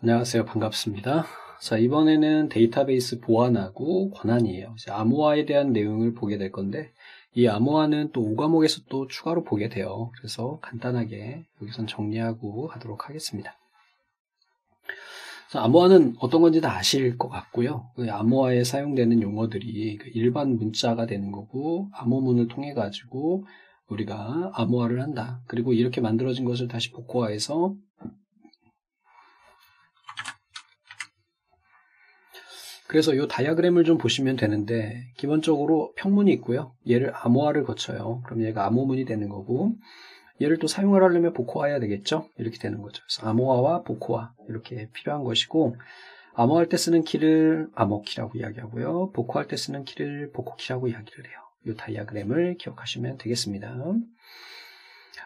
안녕하세요. 반갑습니다. 자, 이번에는 데이터베이스 보안하고 권한이에요. 이제 암호화에 대한 내용을 보게 될 건데, 이 암호화는 또 5과목에서 또 추가로 보게 돼요. 그래서 간단하게 여기선 정리하고 가도록 하겠습니다. 자, 암호화는 어떤 건지 다 아실 것 같고요. 그 암호화에 사용되는 용어들이 일반 문자가 되는 거고, 암호문을 통해 가지고 우리가 암호화를 한다. 그리고 이렇게 만들어진 것을 다시 복호화해서 그래서 이 다이어그램을 좀 보시면 되는데 기본적으로 평문이 있고요. 얘를 암호화를 거쳐요. 그럼 얘가 암호문이 되는 거고 얘를 또 사용을 하려면 복호화해야 되겠죠. 이렇게 되는 거죠. 그래서 암호화와 복호화 이렇게 필요한 것이고 암호할 때 쓰는 키를 암호키라고 이야기하고요. 복호할 때 쓰는 키를 복호키라고 이야기를 해요. 이 다이어그램을 기억하시면 되겠습니다.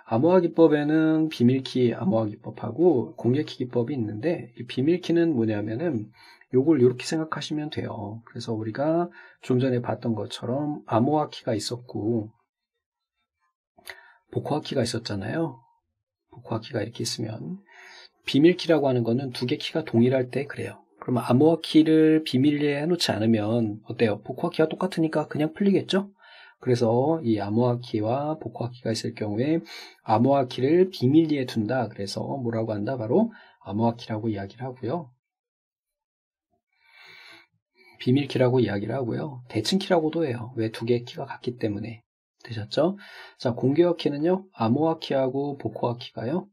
암호화 기법에는 비밀키 암호화 기법하고 공개키 기법이 있는데 이 비밀키는 뭐냐면은 요걸 이렇게 생각하시면 돼요. 그래서 우리가 좀 전에 봤던 것처럼 암호화 키가 있었고 복호화 키가 있었잖아요. 복호화 키가 이렇게 있으면 비밀키라고 하는 거는 두 개 키가 동일할 때 그래요. 그러면 암호화 키를 비밀리에 해놓지 않으면 어때요? 복호화 키가 똑같으니까 그냥 풀리겠죠? 그래서 이 암호화 키와 복호화 키가 있을 경우에 암호화 키를 비밀리에 둔다. 그래서 뭐라고 한다? 바로 암호화 키라고 이야기를 하고요. 비밀키라고 이야기를 하고요. 대칭키라고도 해요. 왜 두 개의 키가 같기 때문에. 되셨죠? 자, 공개화 키는요. 암호화 키하고 복호화 키가요.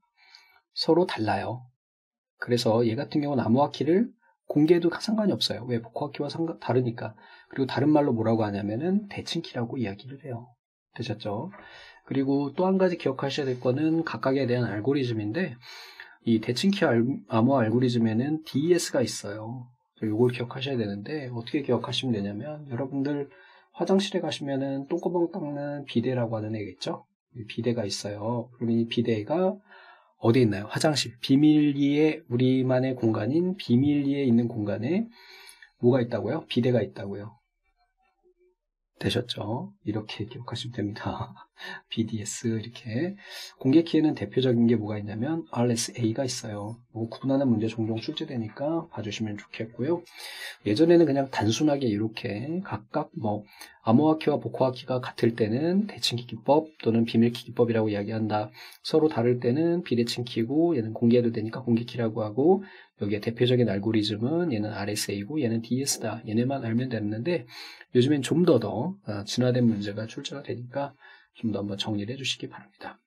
서로 달라요. 그래서 얘 같은 경우는 암호화 키를 공개해도 상관이 없어요. 왜? 복호화 키와 다르니까. 그리고 다른 말로 뭐라고 하냐면은 대칭키라고 이야기를 해요. 되셨죠? 그리고 또 한 가지 기억하셔야 될 거는 각각에 대한 알고리즘인데 이 대칭키 암호화 알고리즘에는 DES가 있어요. 이걸 기억하셔야 되는데 어떻게 기억하시면 되냐면 여러분들 화장실에 가시면은 똥구멍 닦는 비데라고 하는 애겠죠? 비데가 있어요. 그러면 이 비데가 어디에 있나요? 화장실. 비밀리에 우리만의 공간인 비밀리에 있는 공간에 뭐가 있다고요? 비데가 있다고요. 되셨죠? 이렇게 기억하시면 됩니다. BDS 이렇게 공개키에는 대표적인 게 뭐가 있냐면 RSA가 있어요. 뭐 구분하는 문제 종종 출제되니까 봐주시면 좋겠고요. 예전에는 그냥 단순하게 이렇게 각각 뭐 암호화 키와 복호화 키가 같을 때는 대칭키 기법 또는 비밀키 기법이라고 이야기한다. 서로 다를 때는 비대칭 키고 얘는 공개해도 되니까 공개키라고 하고 여기에 대표적인 알고리즘은 얘는 RSA고 얘는 DS다. 얘네만 알면 되는데 요즘엔 좀 더 진화된 문제가 출제가 되니까 좀 더 한번 정리를 해주시기 바랍니다.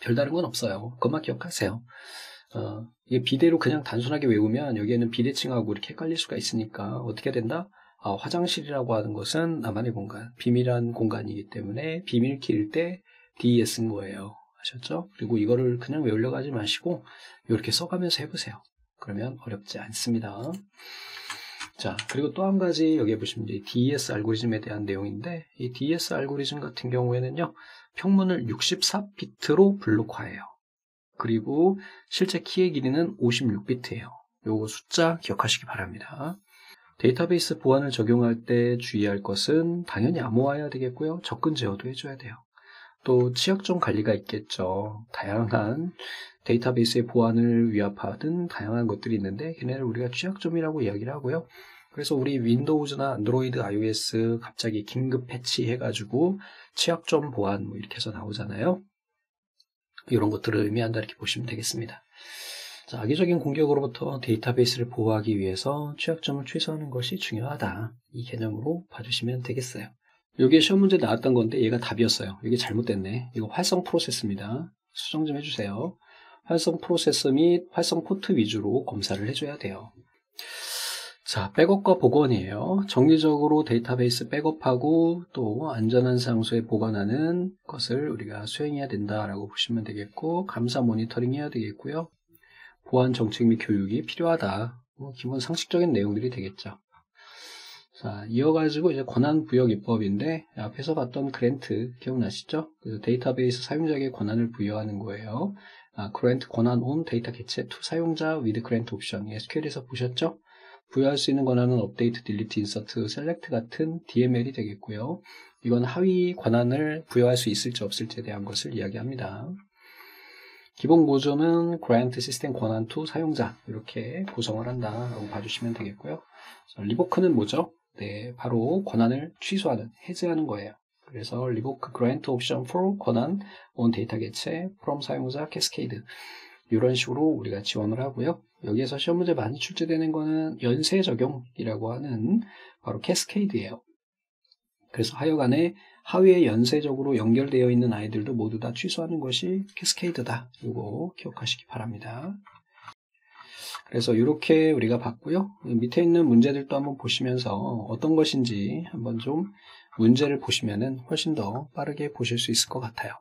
별다른 건 없어요. 그것만 기억하세요. 이게 비대로 그냥 단순하게 외우면 여기에는 비대칭하고 이렇게 헷갈릴 수가 있으니까 어떻게 된다? 화장실이라고 하는 것은 나만의 공간, 비밀한 공간이기 때문에 비밀키일 때 DES인 거예요. 아셨죠? 그리고 이거를 그냥 외우려고 하지 마시고 이렇게 써가면서 해보세요. 그러면 어렵지 않습니다. 자, 그리고 또 한 가지 여기에 보시면 이제 DES 알고리즘에 대한 내용인데 이 DES 알고리즘 같은 경우에는요. 평문을 64비트로 블록화해요. 그리고 실제 키의 길이는 56비트예요. 요거 숫자 기억하시기 바랍니다. 데이터베이스 보안을 적용할 때 주의할 것은 당연히 암호화해야 되겠고요. 접근 제어도 해줘야 돼요. 또 취약점 관리가 있겠죠. 다양한 데이터베이스의 보안을 위협하는 다양한 것들이 있는데 걔네를 우리가 취약점이라고 이야기를 하고요. 그래서 우리 윈도우즈나 안드로이드, iOS 갑자기 긴급 패치 해가지고 취약점 보안 뭐 이렇게 해서 나오잖아요. 이런 것들을 의미한다 이렇게 보시면 되겠습니다. 자, 악의적인 공격으로부터 데이터베이스를 보호하기 위해서 취약점을 최소화하는 것이 중요하다. 이 개념으로 봐주시면 되겠어요. 여기에 시험 문제 나왔던 건데 얘가 답이었어요. 이게 잘못됐네. 이거 활성 프로세스입니다. 수정 좀 해주세요. 활성 프로세스 및 활성 포트 위주로 검사를 해줘야 돼요. 자, 백업과 복원이에요. 정기적으로 데이터베이스 백업하고 또 안전한 장소에 보관하는 것을 우리가 수행해야 된다라고 보시면 되겠고 감사 모니터링 해야 되겠고요. 보안 정책 및 교육이 필요하다. 기본 상식적인 내용들이 되겠죠. 자, 이어가지고 이제 권한 부여 기법인데 앞에서 봤던 그랜트 기억나시죠? 그래서 데이터베이스 사용자에게 권한을 부여하는 거예요. 그랜트 권한 on 데이터 개체 to 사용자 with grant option SQL에서 보셨죠? 부여할 수 있는 권한은 업데이트, 딜리트, 인서트, 셀렉트 같은 DML이 되겠고요. 이건 하위 권한을 부여할 수 있을지 없을지에 대한 것을 이야기합니다. 기본 구조는 grant 시스템 권한 to 사용자 이렇게 구성을 한다라고 봐주시면 되겠고요. 리보크는 뭐죠? 네, 바로 권한을 취소하는, 해제하는 거예요. 그래서 revoke grant option for 권한 on data 개체 from 사용자 cascade 이런 식으로 우리가 지원을 하고요. 여기에서 시험 문제 많이 출제되는 거는 연쇄 적용이라고 하는 바로 캐스케이드예요. 그래서 하여간에 하위에 연쇄적으로 연결되어 있는 아이들도 모두 다 취소하는 것이 캐스케이드다. 이거 기억하시기 바랍니다. 그래서 이렇게 우리가 봤고요. 밑에 있는 문제들도 한번 보시면서 어떤 것인지 한번 좀 문제를 보시면은 훨씬 더 빠르게 보실 수 있을 것 같아요.